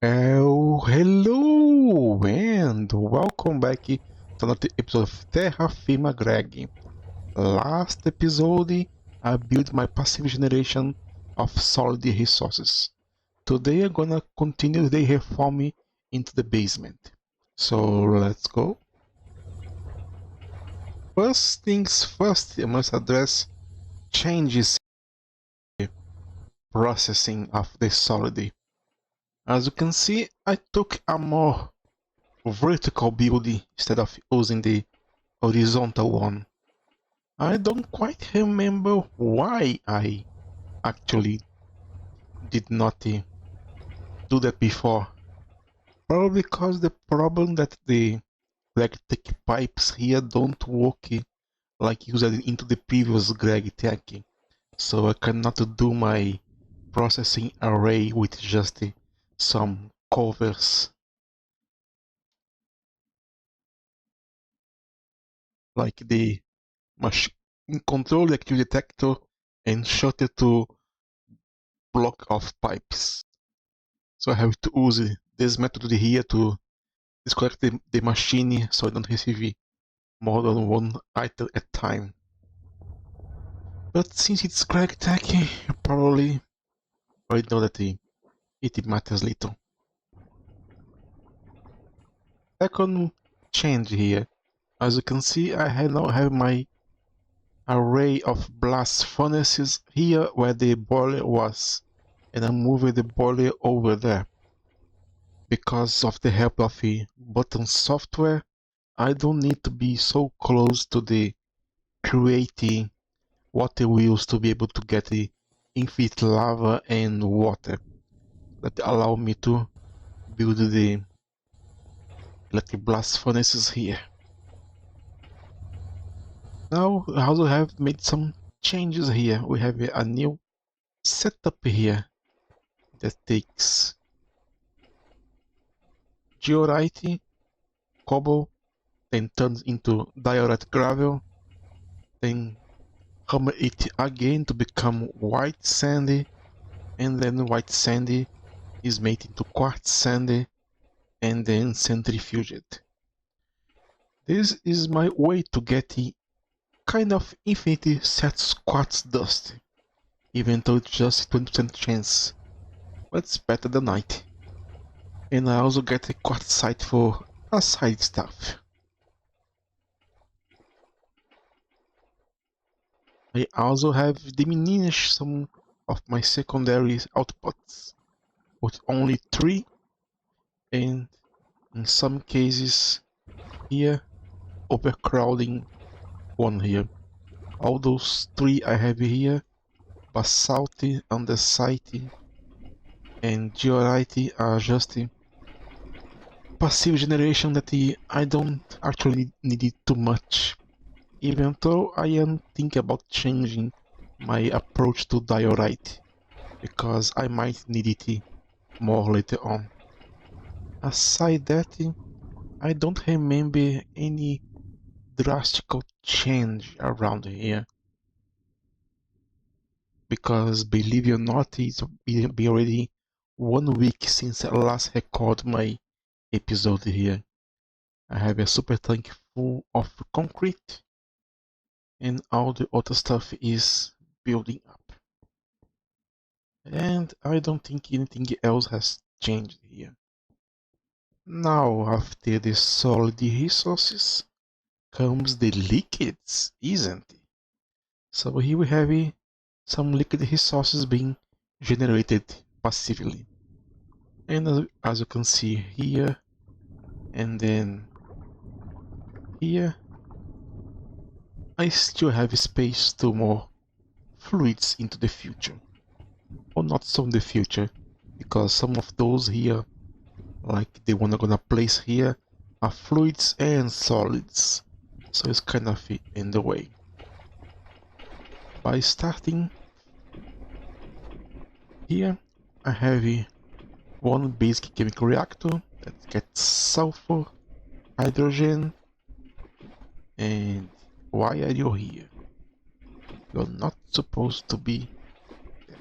Oh, hello and welcome back to another episode of Terrafirmagreg. Last episode, I built my passive generation of solid resources. Today, I'm gonna continue the reforming into the basement. So let's go. First things first, I must address changes in the processing of the solid. As you can see, I took a more vertical build instead of using the horizontal one. I don't quite remember why I actually did not do that before. Probably because the problem that the electric pipes here don't work like used into the previous Greg tech. So I cannot do my processing array with just some covers. Like the machine control the active detector and shut it to block of pipes. So I have to use this method here to disconnect the machine so I don't receive more than one item at a time. But since it's Craig Tech, you probably already know that it matters little. Second change here. As you can see, I now have my array of blast furnaces here where the boiler was, and I'm moving the boiler over there. Because of the help of the button software, I don't need to be so close to the creating water wheels to be able to get the infinite lava and water that allow me to build the electric blast furnaces here. Now I also have made some changes here. We have a new setup here that takes diorite, cobble, then turns into diorite gravel, then hammer it again to become white sandy, and then white sandy is made into quartz sandy and then centrifuged. This is my way to get the kind of infinity sets quartz dust, even though it's just 20% chance, but it's better than 90. And I also get a quartzite for aside stuff. I also have diminished some of my secondary outputs with only 3, and in some cases here overcrowding 1 here. All those 3 I have here, basalt, andesite and diorite, are just passive generation that I don't actually need it too much, even though I am thinking about changing my approach to diorite, because I might need it more later on. Aside that, I don't remember any drastic change around here, because believe it or not, it's be already 1 week since I last recorded my episode here. I have a super tank full of concrete, and all the other stuff is building up. And I don't think anything else has changed here. Now, after the solid resources comes the liquids, isn't it? So here we have some liquid resources being generated passively. And as you can see here, and then here, I still have space to more fluids into the future. Or not so in the future, because some of those here, like the one I'm gonna place here, are fluids and solids, so it's kind of in the way. By starting here, I have one basic chemical reactor that gets sulfur, hydrogen, and why are you here? You're not supposed to be there.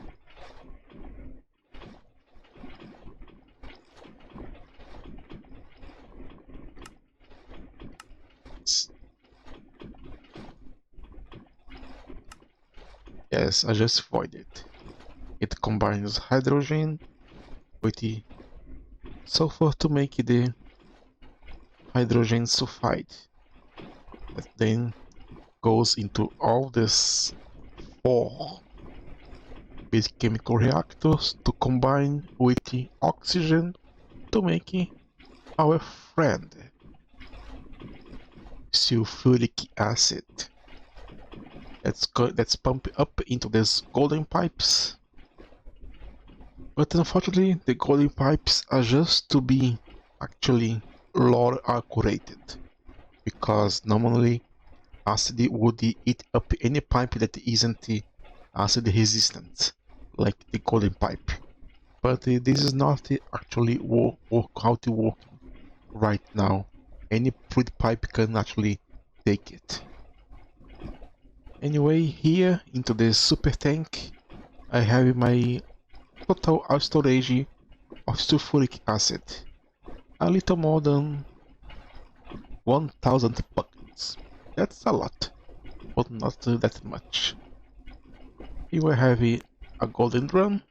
Yes, I just avoided. It combines hydrogen with the sulfur to make the hydrogen sulfide. That then goes into all these 4 basic chemical reactors to combine with the oxygen to make our friend sulfuric acid. Let's pump up into these golden pipes. But unfortunately, the golden pipes are just to be actually lore accurate, because normally acid would eat up any pipe that isn't acid resistant, like the golden pipe. But this is not actually how to work right now. Any fluid pipe can actually take it. Anyway, here into the super tank, I have my total storage of sulfuric acid. A little more than 1000 buckets. That's a lot, but not that much. Here we have a golden drum,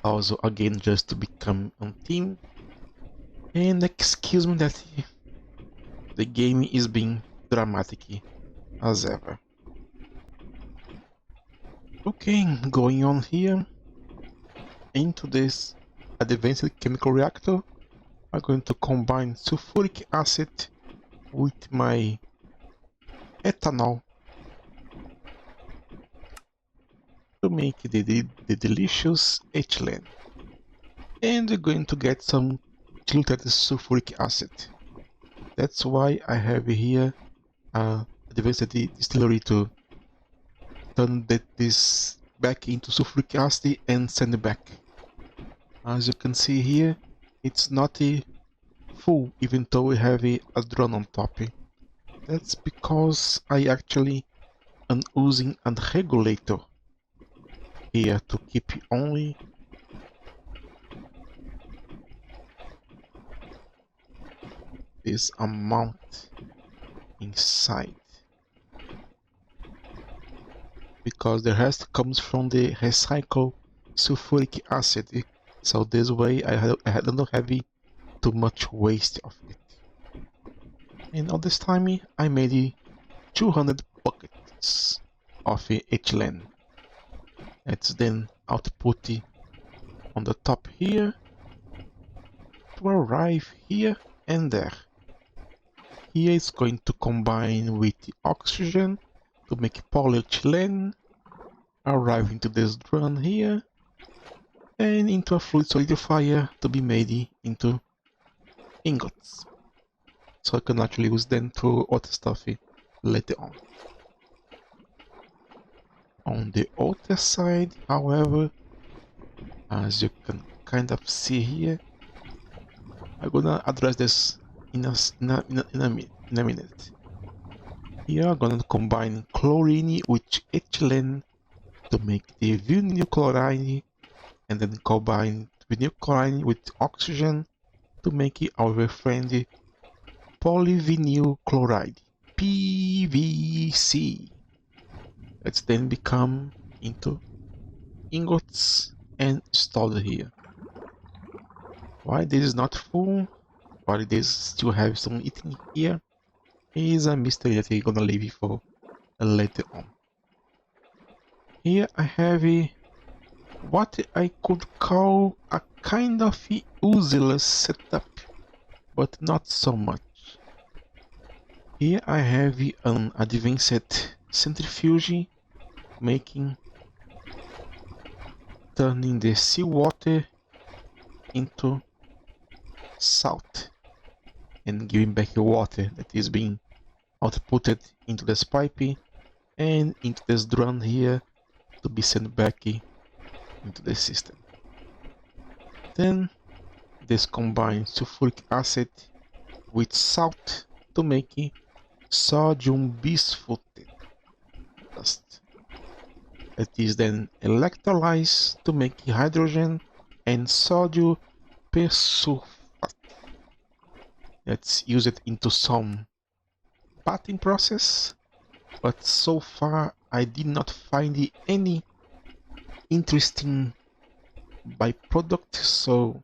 also again just to become on team. And excuse me that the game is being dramatic as ever. Okay, going on here into this advanced chemical reactor, I'm going to combine sulfuric acid with my ethanol to make the delicious ethylene. And we're going to get some diluted sulfuric acid. That's why I have here advanced distillery to turn this back into sulfuric acid and send it back. As you can see here, it's not full even though we have a drone on top. That's because I actually am using a regulator here to keep only this amount inside, because the rest comes from the recycled sulfuric acid, so this way I don't have too much waste of it. And all this time I made 200 buckets of ethylene. Let's then output on the top here to arrive here and there. Here it's going to combine with the oxygen to make polyethylene, arrive into this drum here, and into a fluid solidifier to be made into ingots. So I can actually use them to other stuff later on. On the other side, however, as you can kind of see here, I'm gonna address this in a minute. Here I'm gonna combine chlorine with ethylene to make the vinyl chloride, and then combine vinyl chloride with oxygen to make our friend polyvinyl chloride, PVC. Let's then become into ingots and stored here. Why this is not full, why this still have some eating here, is a mystery that I'm gonna leave for later on. Here I have what I could call a kind of useless setup, but not so much. Here I have an advanced centrifuge turning the seawater into salt and giving back the water that is being outputted into this pipe and into this drum here to be sent back into the system. Then this combines sulfuric acid with salt to make sodium bisulfate dust. It is then electrolyzed to make hydrogen and sodium persulfate. Let's use it into some bathing process, but so far I did not find any interesting byproduct, so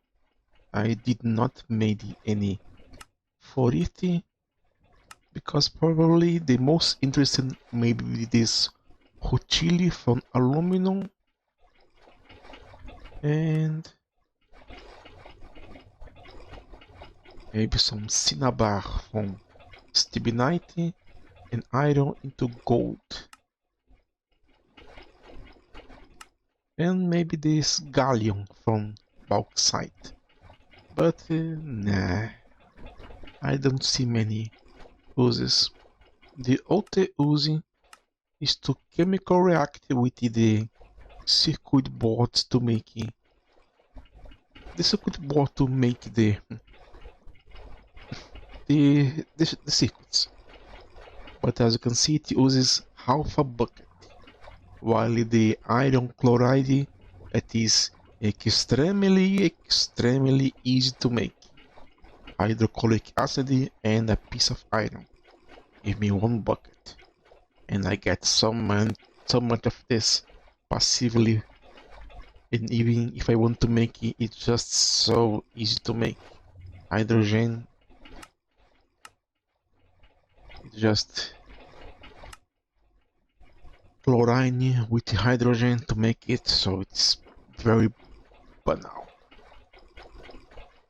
I did not make any for it, because probably the most interesting maybe this hot chili from aluminum and maybe some cinnabar from stibnite and iron into gold. And maybe this gallium from bauxite. But nah, I don't see many uses. The other use is to chemical react with the circuit boards to make the circuits. But as you can see, it uses half a bucket, while the iron chloride, it is extremely easy to make. Hydrochloric acid and a piece of iron. Give me one bucket, and I get so much of this passively. And even if I want to make it, it's just so easy to make. Hydrogen, it's just chlorine with hydrogen to make it, so it's very banal.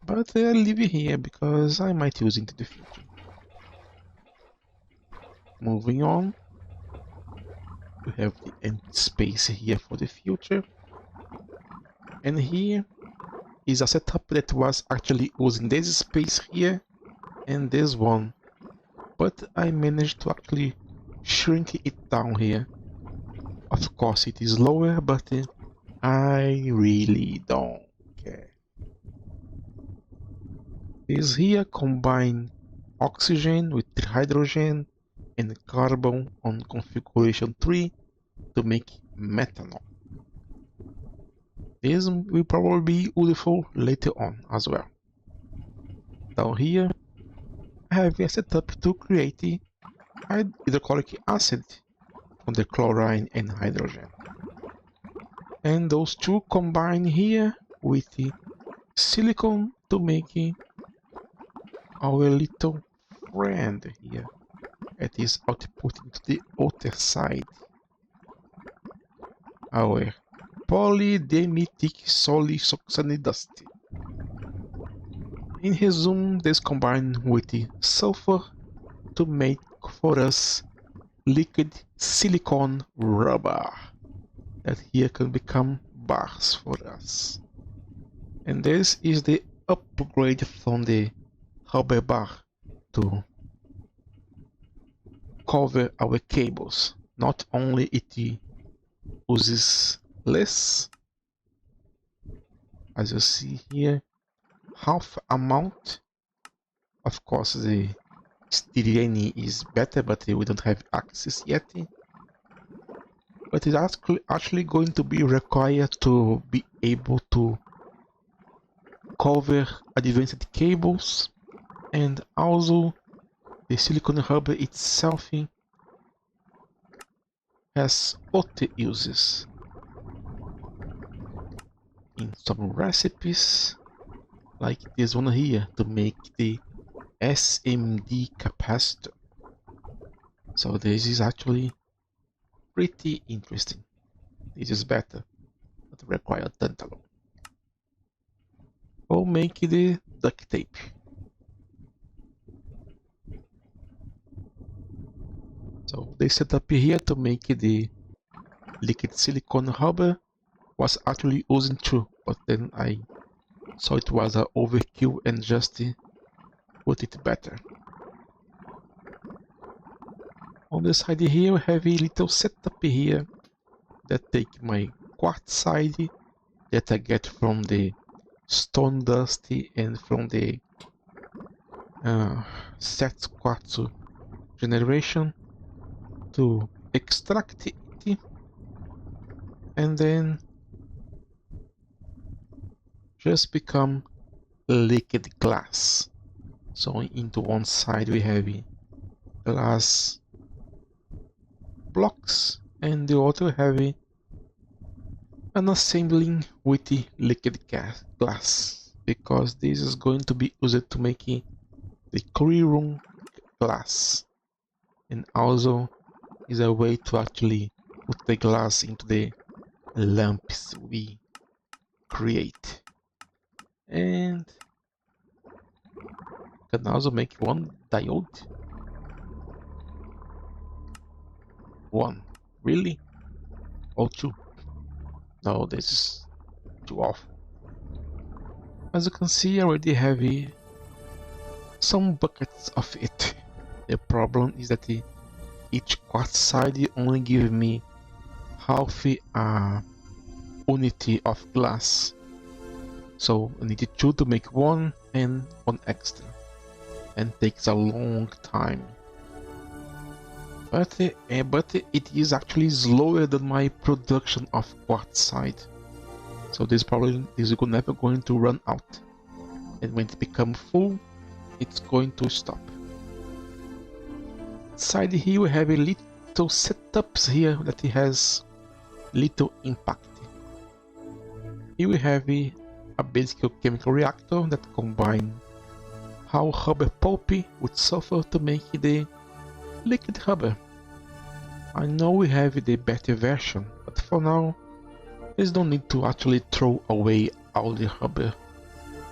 But I'll leave it here because I might use it in the future. Moving on, we have the empty space here for the future. And here is a setup that was actually using this space here and this one. But I managed to actually shrink it down here. Of course it is lower, but I really don't care. This here combine oxygen with hydrogen and carbon on configuration 3 to make methanol. This will probably be useful later on as well. Down here, I have a setup to create hydrochloric acid from the chlorine and hydrogen. And those two combine here with the silicon to make our little friend here. It is outputting to the other side. Our polydimethyl solioxanidust. In resume, this combined with the sulfur to make for us liquid silicone rubber that here can become bars for us. And this is the upgrade from the rubber bar to cover our cables. Not only it uses less, as you see here, half amount. Of course the styrene is better, but we don't have access yet. But it's actually going to be required to be able to cover advanced cables, and also the silicone rubber itself has other uses. In some recipes, like this one here, to make the SMD capacitor. So this is actually pretty interesting. This is better, but require tantalum. Or make the duct tape. So they set up here to make the liquid silicone rubber was actually using two, but then I saw it was an overkill and just put it better. On the side here we have a little setup here that take my quartz side that I get from the stone dust and from the set quartz generation to extract it, and then just become liquid glass. So into one side we have glass blocks and the other have an assembling with the liquid glass, because this is going to be used to make the clear room glass, and also is a way to actually put the glass into the lamps we create. And can also make one diode. One, really? Or two? No, this is too awful. As you can see, I already have some buckets of it. The problem is that each quartz side only give me half a unity of glass. So I needed two to make one and one extra, and takes a long time. But it is actually slower than my production of quartzite. So this is never going to run out, and when it becomes full, it's going to stop. Inside here we have a little setups here that it has little impact. Here we have a basic chemical reactor that combines how rubber pulp with sulfur to make the liquid rubber. I know we have the better version, but for now, there's no need to actually throw away all the rubber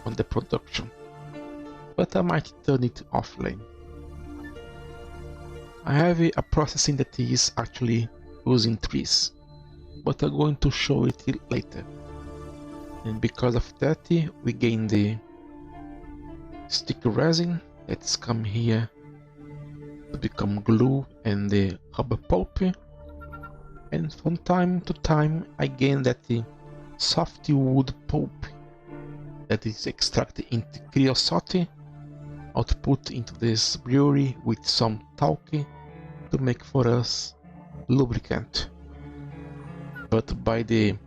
on the production. But I might turn it offline. I have a processing that is actually using trees, but I'm going to show it later. And because of that, we gain the sticky resin that's come here to become glue and the rubber pulp. And from time to time, I gain that soft wood pulp that is extracted into creosote, output into this brewery with some talc to make for us lubricant. But by the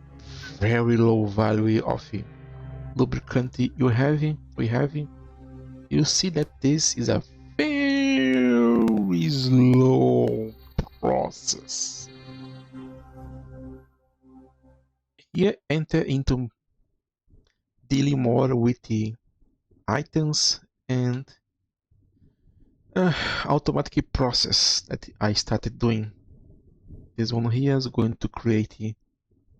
very low value of lubricant we have, you see that this is a very slow process. Here enter into dealing more with the items and automatic process that I started doing. This one here is going to create a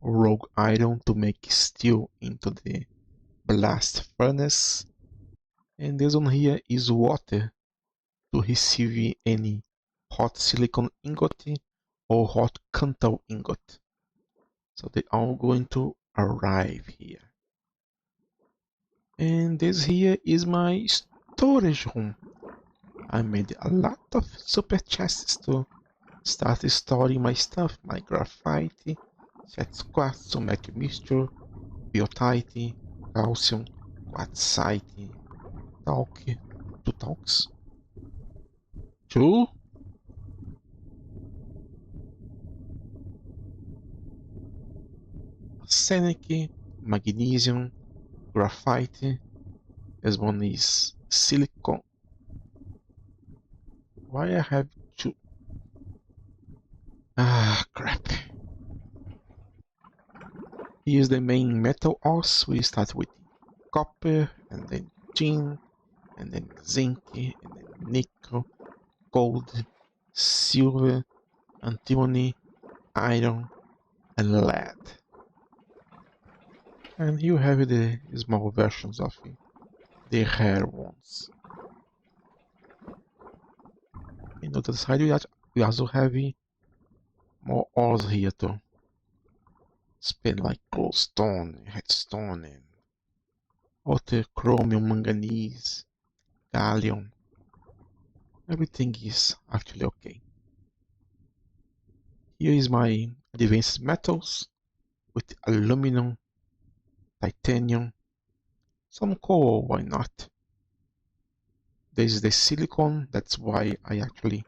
rogue iron to make steel into the blast furnace, and this one here is water to receive any hot silicon ingot or hot tantal ingot. So they are going to arrive here. And this here is my storage room. I made a lot of super chests to start storing my stuff, my graphite, set quartz to make mixture, biotite, calcium, quartzite, talc, 2 talks, 2 arsenic, magnesium, graphite. This one is silicon. Why I have 2? Ah, crap. Here's the main metal ores. We start with copper, and then tin, and then zinc, and then nickel, gold, silver, antimony, iron, and lead. And you have the small versions of the rare ones. And on the other side, we also have more ores here to spin, like goldstone, redstone, and other chromium, manganese, gallium. Everything is actually okay. Here is my advanced metals with aluminum, titanium, some coal, why not? This is the silicon, that's why I actually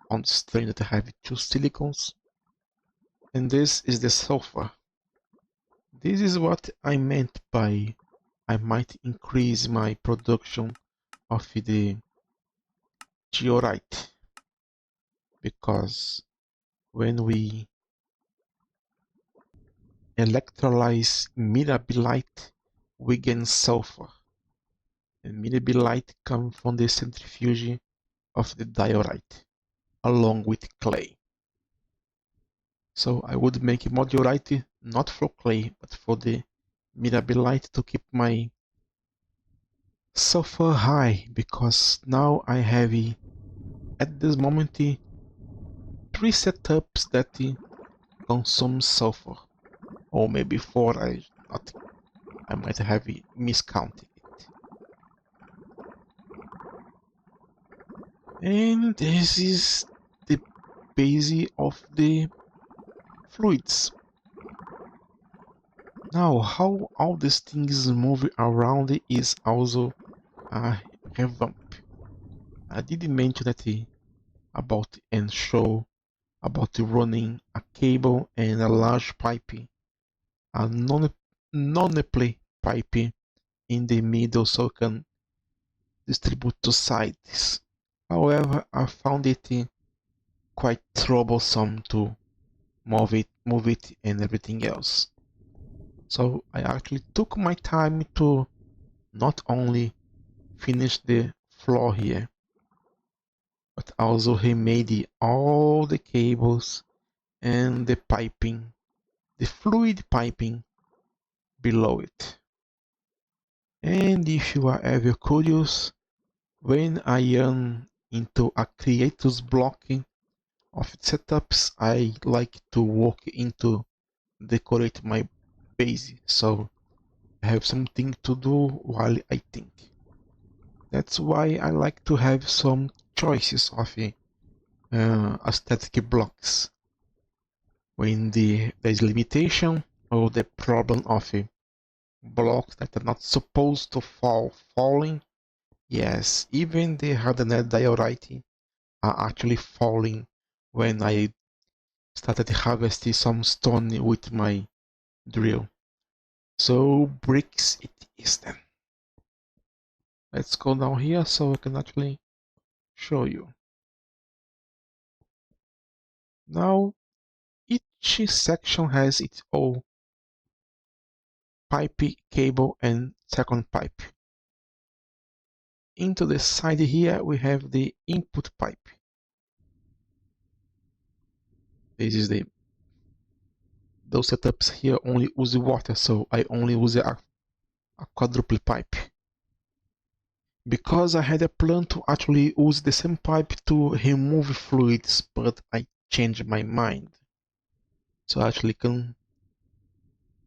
understand that I have 2 silicons. And this is the sulfur. This is what I meant by I might increase my production of the diorite, because when we electrolyze mirabilite, we gain sulfur. And mirabilite comes from the centrifuge of the diorite, along with clay. So I would make more diorite not for clay, but for the mirabilite to keep my sulfur high, because now I have at this moment 3 setups that consume sulfur, or maybe 4. I might have miscounted it. And this is the base of the fluids. Now, how all these things move around is also a revamp. I did mention that about and show about running a cable and a large pipe, a non-play pipe in the middle so I can distribute to sides. However, I found it quite troublesome to move it and everything else. So I actually took my time to not only finish the floor here, but also remade all the cables and the piping, the fluid piping below it. And if you are ever curious, when I am into a creators block of setups, I like to work into decorate my base, so I have something to do while I think. That's why I like to have some choices of aesthetic blocks. When there's limitation or the problem of blocks that are not supposed to falling. Yes, even the hardened diorite are actually falling when I started harvesting some stone with my drill. So bricks it is then. Let's go down here so I can actually show you. Now each section has its own pipe, cable, and second pipe. Into the side here we have the input pipe. This is those setups here only use water, so I only use a quadruple pipe. Because I had a plan to actually use the same pipe to remove fluids, but I changed my mind. So I actually can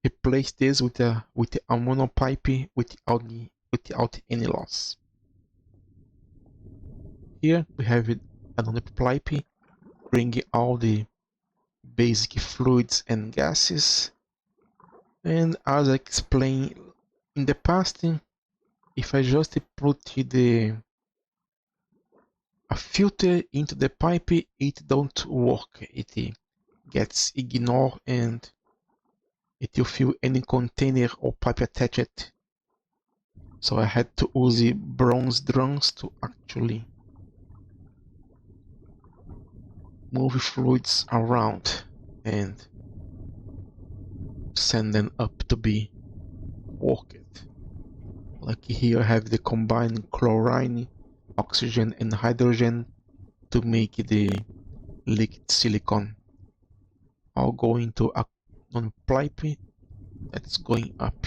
replace this with a mono pipe without any loss. Here we have another pipe bringing all the basic fluids and gases. And as I explained in the past, if I just put a filter into the pipe, it don't work. It gets ignored and it will fill any container or pipe attached. So I had to use the bronze drums to actually move fluids around and send them up to be worked. Like here I have the combined chlorine, oxygen and hydrogen to make the liquid silicon. I'll go into a non-pipe that's going up.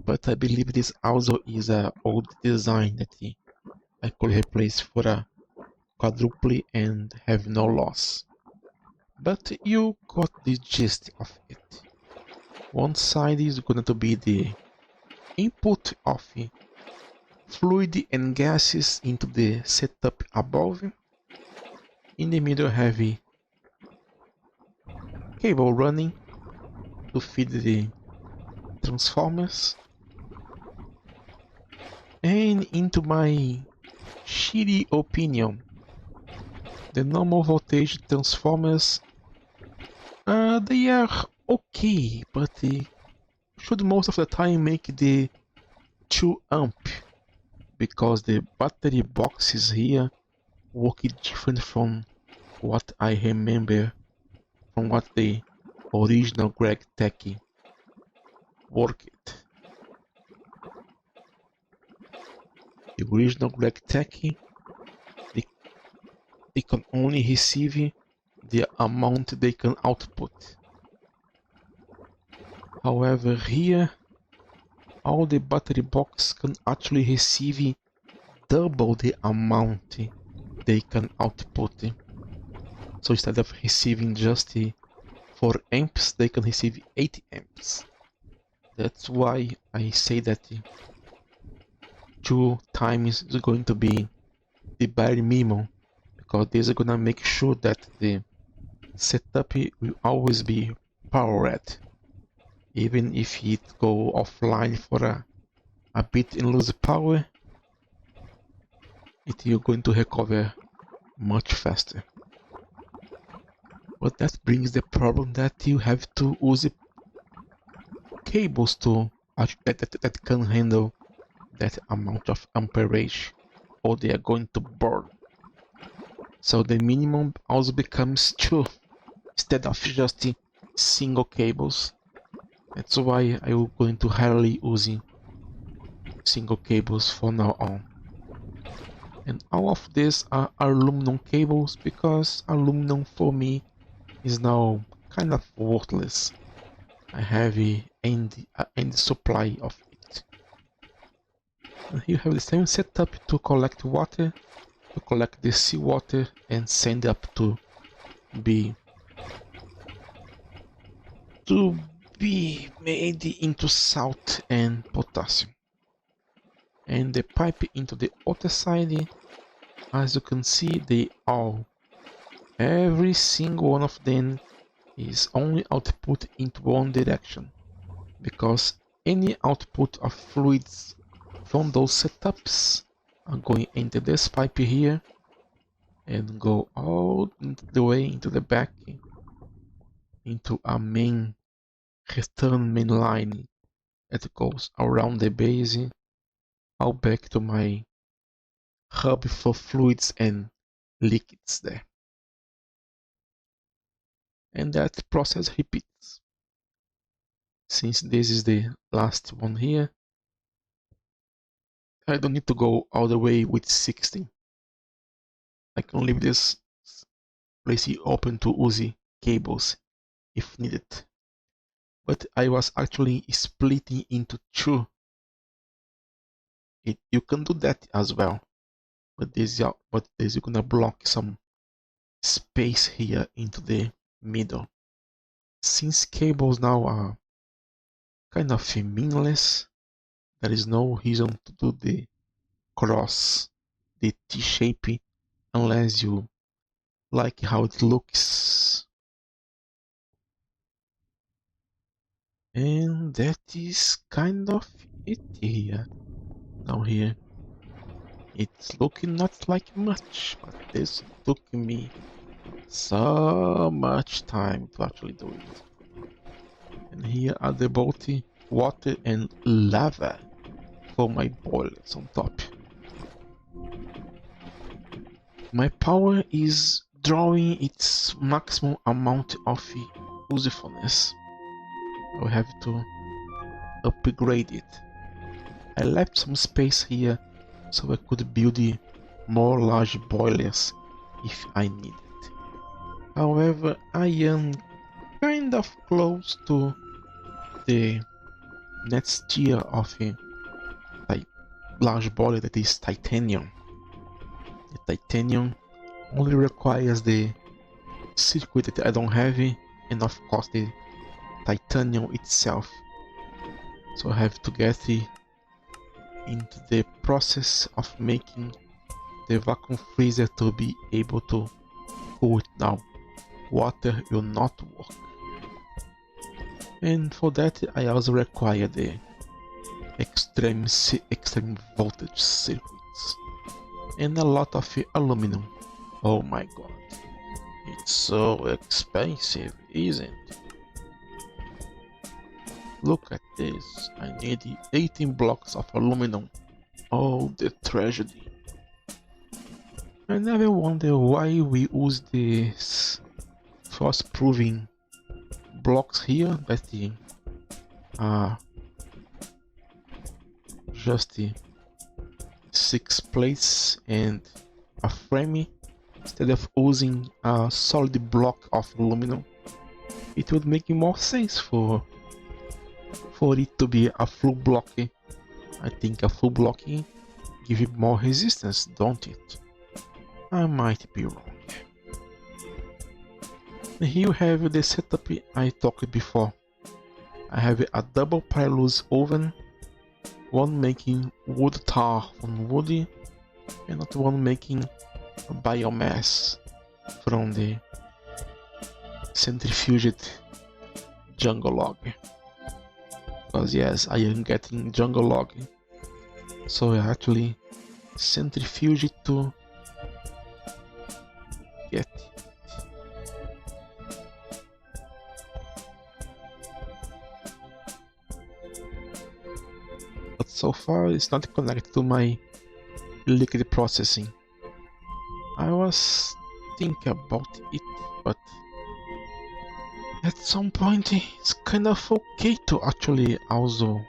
But I believe this also is an old design that I could replace for a quadruple and have no loss. But you got the gist of it. One side is going to be the input of fluid and gases into the setup above. In the middle have a cable running to feed the transformers. And into my shitty opinion, the normal voltage transformers, they are okay, but they should most of the time make the 2 amp, because the battery boxes here work different from what I remember from what the original Greg Techie worked. The original Greg Techie, they can only receive the amount they can output. However, here, all the battery box can actually receive double the amount they can output. So instead of receiving just 4 amps, they can receive 8 amps. That's why I say that 2 times is going to be the bare minimum, because this is gonna make sure that the setup will always be powered. Even if it go offline for a bit and lose power, you're going to recover much faster. But that brings the problem that you have to use cables that can handle that amount of amperage, or they are going to burn. So the minimum also becomes 2 instead of just single cables. That's why I'm going to rarely using single cables for now on. And all of these are aluminum cables, because aluminum for me is now kind of worthless. I have an end supply of it. And you have the same setup to collect water, to collect the seawater and send up to be made into salt and potassium. And the pipe into the other side, as you can see, every single one of them is only output into one direction, because any output of fluids from those setups are going into this pipe here and go all the way into the back into a return main line that goes around the base, all back to my hub for fluids and liquids there. And that process repeats. Since this is the last one here, I don't need to go all the way with 16. I can leave this place open to use cables if needed. But I was actually splitting into 2. You can do that as well, but this is gonna block some space here into the middle. Since cables now are kind of meaningless, there is no reason to do the T-shape, unless you like how it looks. And that is kind of it here. Now here, it's looking not like much, but this took me so much time to actually do it. And here are the both water and lava for my boilers on top. My power is drawing its maximum amount of usefulness. I'll have to upgrade it. I left some space here so I could build more large boilers if I need it. However, I am kind of close to the next tier of a large boiler, that is titanium. The titanium only requires the circuit that I don't have, and of course the titanium itself. So I have to get into the process of making the vacuum freezer to be able to cool it down. Water will not work. And for that I also require the extreme voltage circuits and a lot of aluminum. Oh my god, it's so expensive, isn't it? Look at this, I need 18 blocks of aluminum. Oh, the tragedy. I never wonder why we use these frost-proving blocks here, but the just the 6 plates and a frame instead of using a solid block of aluminum. It would make more sense for it to be a full block. I think a full block gives it more resistance, don't it? I might be wrong. Here you have the setup I talked before. I have a double pyrolysis oven, one making wood tar from wood, and another one making biomass from the centrifuged jungle log. Because yes, I am getting jungle log, so I actually centrifuge it to get it. But so far it's not connected to my liquid processing. I was thinking about it, but at some point it's kind of okay to actually also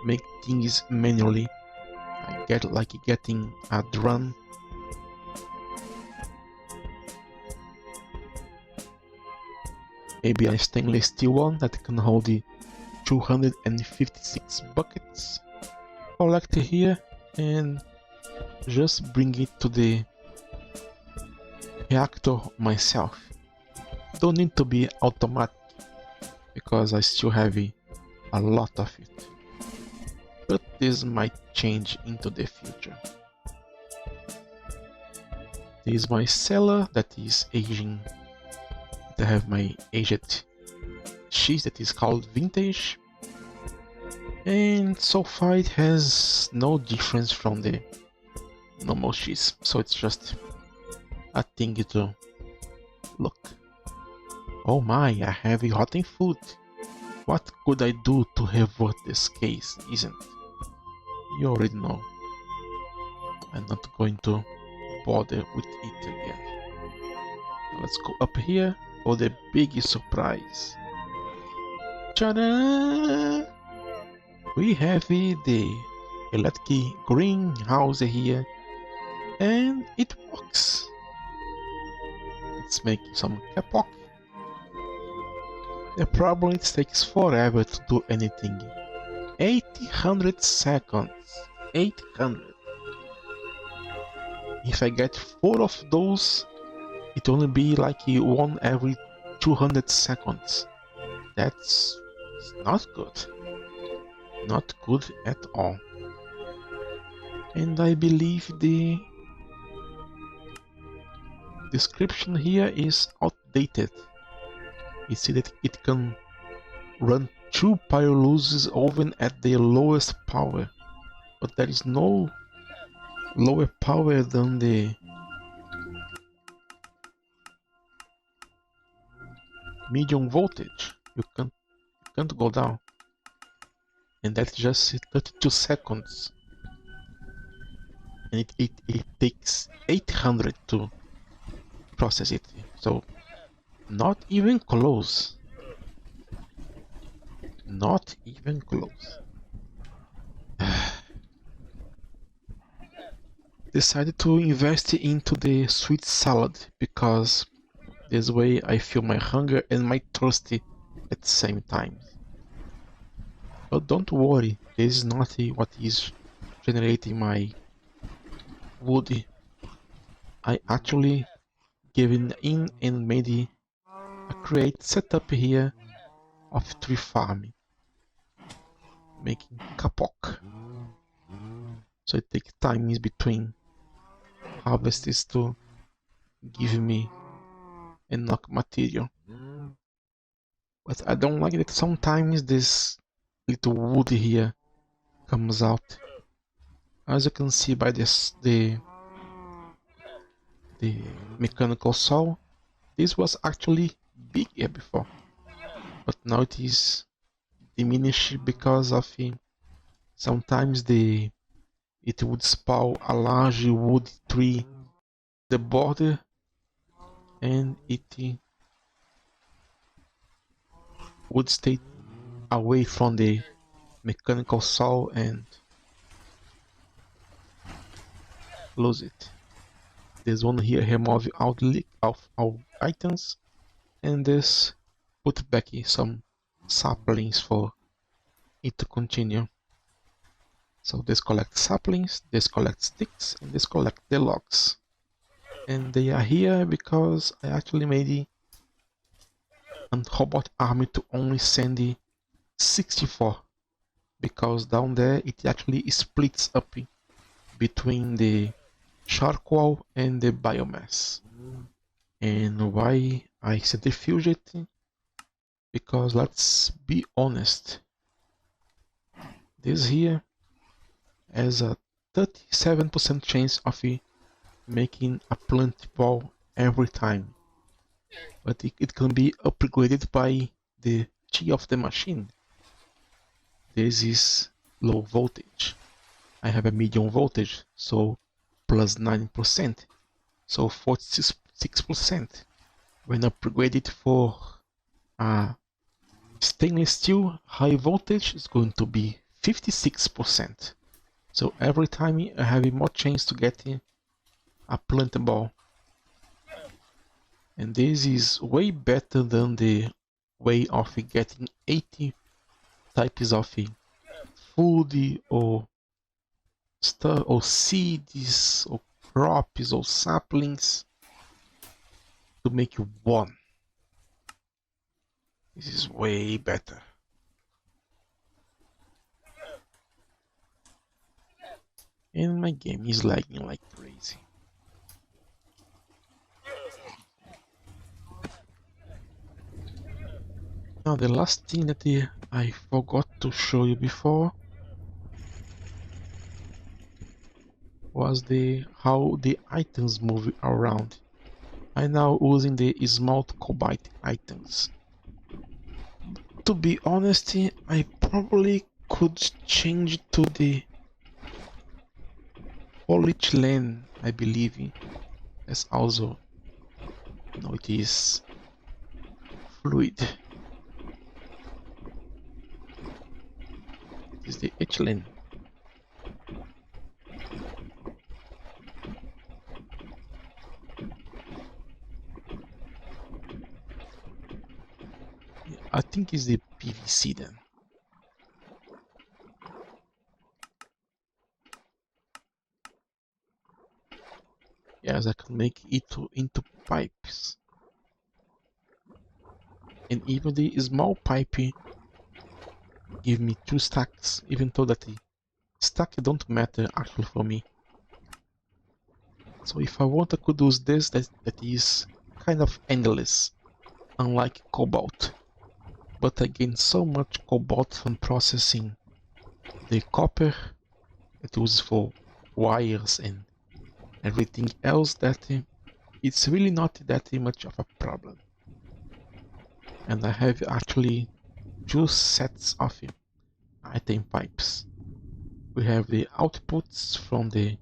make things manually. I get like getting a drum. Maybe a stainless steel one that can hold the 256 buckets. Collect it here and just bring it to the reactor myself. Don't need to be automatic because I still have a lot of it. But this might change into the future. This is my cellar that is aging. I have my aged cheese that is called vintage, and so far it has no difference from the normal cheese, so it's just a thing to look. Oh my, I have rotten food. What could I do to revert this case, isn't it? You already know. I'm not going to bother with it again. Let's go up here for the big surprise. Ta-da! We have the electric greenhouse here, and it works. It's making some kapok. The problem is it takes forever to do anything. 800 seconds. 800. If I get 4 of those, it only be like one every 200 seconds. That's not good. Not good at all. And I believe the description here is outdated. You see that it can run 2 pyrolysis oven at their lowest power, but there is no lower power than the medium voltage. You can't go down, and that's just 32 seconds, and it takes 800 to process it, so not even close. Not even close. Decided to invest into the sweet salad because this way I feel my hunger and my thirst at the same time. But don't worry, this is not what is generating my wood. I actually given in and made a create setup here of tree farming, making kapok. So it takes time in between harvests to give me enough material. But I don't like that sometimes this little wood here comes out. As you can see by this the mechanical saw, this was actually bigger before, but now it is diminished because of sometimes the it would spawn a large wood tree the border, and it would stay away from the mechanical saw and close it. This one here remove all the of all items, and this put back some saplings for it to continue. So this collects saplings, this collects sticks, and this collects the logs. And they are here because I actually made a robot army to only send 64, because down there it actually splits up between the charcoal and the biomass. And why I centrifuge it? Because let's be honest, this here has a 37% chance of making a plant ball every time, but it can be upgraded by the G of the machine. This is low voltage. I have a medium voltage, so plus 9%, so 46%. When upgraded for stainless steel high voltage, is going to be 56%. So every time I have more chance to get a plant ball. And this is way better than the way of getting 80 types of food or stuff or seeds or crops or saplings to make you one. This is way better. And my game is lagging like crazy. Now the last thing that I forgot to show you before was how the items move around. I'm now using the smalt cobalt items. To be honest, I probably could change to the polyethylene, I believe. As also, no, it is fluid. It is the ethylene. I think it's the PVC then. Yes, I can make it into pipes. And even the small pipe give me 2 stacks, even though that the stack don't matter actually for me. So if I want, I could use this that is kind of endless, unlike cobalt. But I gain so much cobalt from processing the copper it was for wires and everything else that it's really not that much of a problem. And I have actually 2 sets of item pipes. We have the outputs from the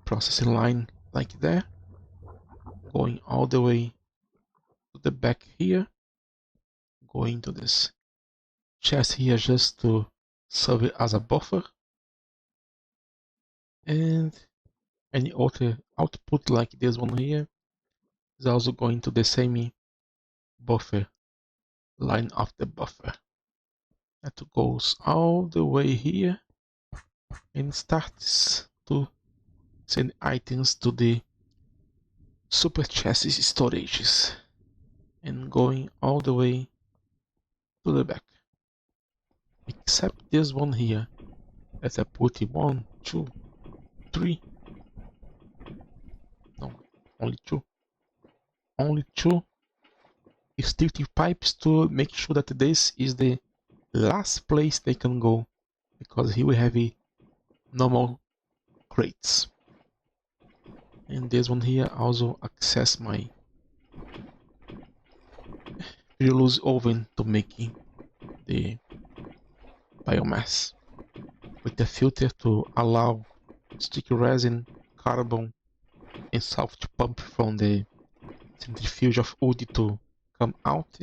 processing line like there, going all the way to the back here, going to this chest here just to serve it as a buffer, and any other output like this one here is also going to the same buffer line of the buffer. That goes all the way here and starts to send items to the super chassis storages and going all the way to the back, except this one here. As I put it 1, 2, 3, no, only two restrictive pipes to make sure that this is the last place they can go, because here we have a normal crates. And this one here also access my loose oven to make the biomass. with the filter to allow sticky resin, carbon, and soft pump from the centrifuge of wood to come out.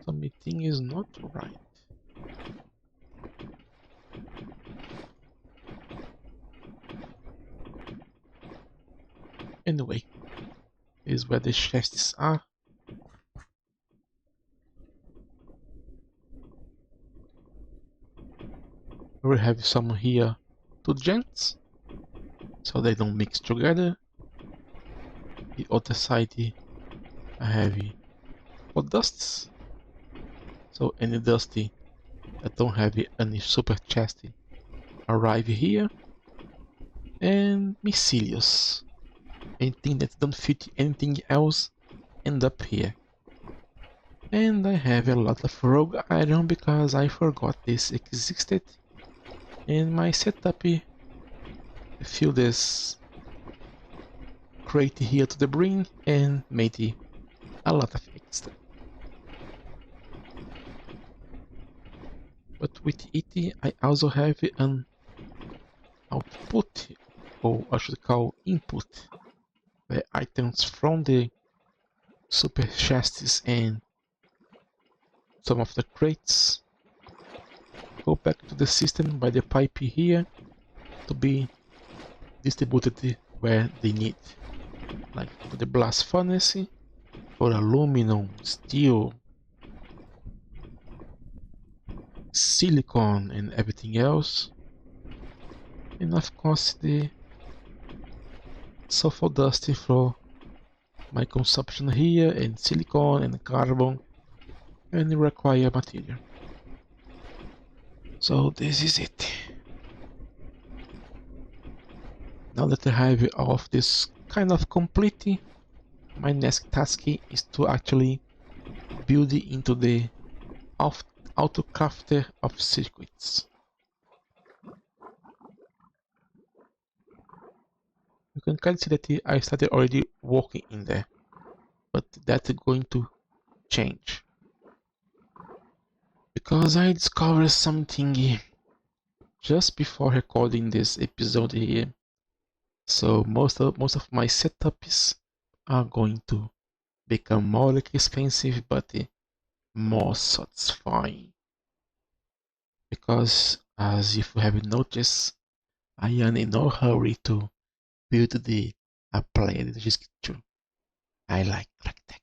Something is not right. Anyway, is where the chests are. We have some here, 2 gents, so they don't mix together. The other side I have for dusts, so any dusty that don't have any super chest arrive here, and miscellaneous, anything that don't fit anything else end up here. And I have a lot of rogue iron because I forgot this existed in my setup. Fill this crate here to the brim and made a lot of extra. But with it I also have an output, or I should call input, the items from the super chests and some of the crates go back to the system by the pipe here to be distributed where they need, like to the blast furnace for aluminum, steel, silicon and everything else, and of course the sulfur dust for my consumption here, and silicon and carbon and required material. So this is it. Now that I have all of this kind of complete, my next task is to actually build it into the auto crafter of circuits. You can kind of see that I started already working in there, but that's going to change because I discovered something just before recording this episode here. So most of my setups are going to become more expensive, but more satisfying. Because as if you have noticed, I am in no hurry to build the applied structure. I like tech.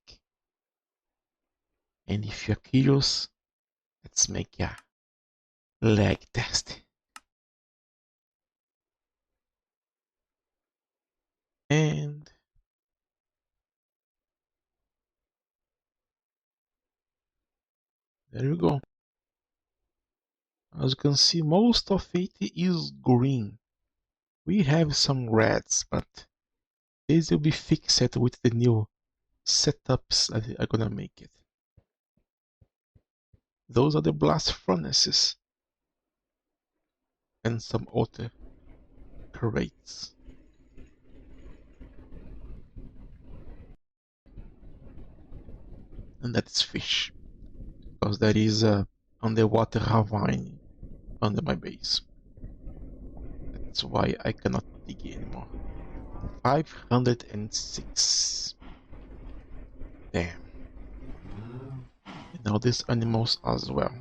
And if you're curious, let's make a leg test. And there you go. As you can see, most of it is green. We have some reds, but these will be fixed with the new setups that are gonna make it. Those are the blast furnaces and some other crates. And that is fish, because there is a underwater ravine under my base. That's why I cannot dig anymore. 506. Damn. And now these animals as well.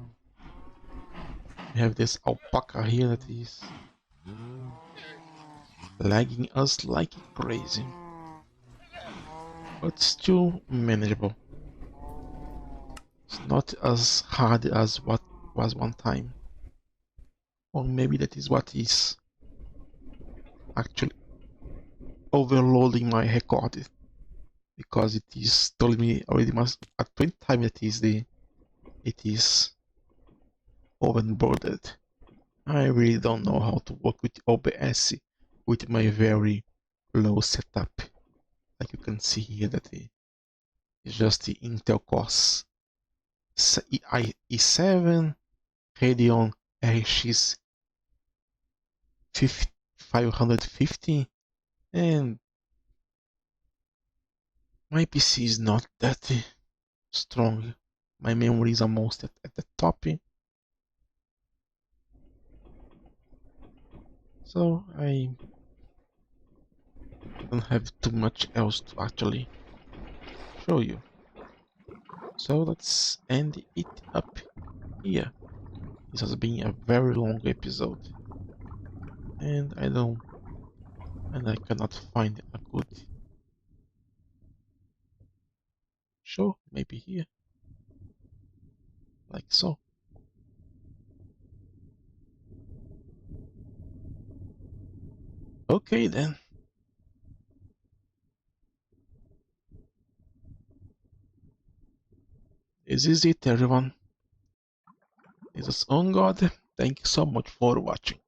We have this alpaca here that is lagging us like crazy, but still manageable. It's not as hard as what was one time, or maybe that is what is actually overloading my record, because it is telling me already at 20 times that it is overboarded. I really don't know how to work with OBS with my very low setup. Like you can see here that it's just the Intel Core i7 Radeon she's 550, and my PC is not that strong. My memory is almost at the top, so I don't have too much else to actually show you. So let's end it up here. This has been a very long episode, and I cannot find a good show. Maybe here, like so. Okay then. This is it, everyone. This is On God. Thank you so much for watching.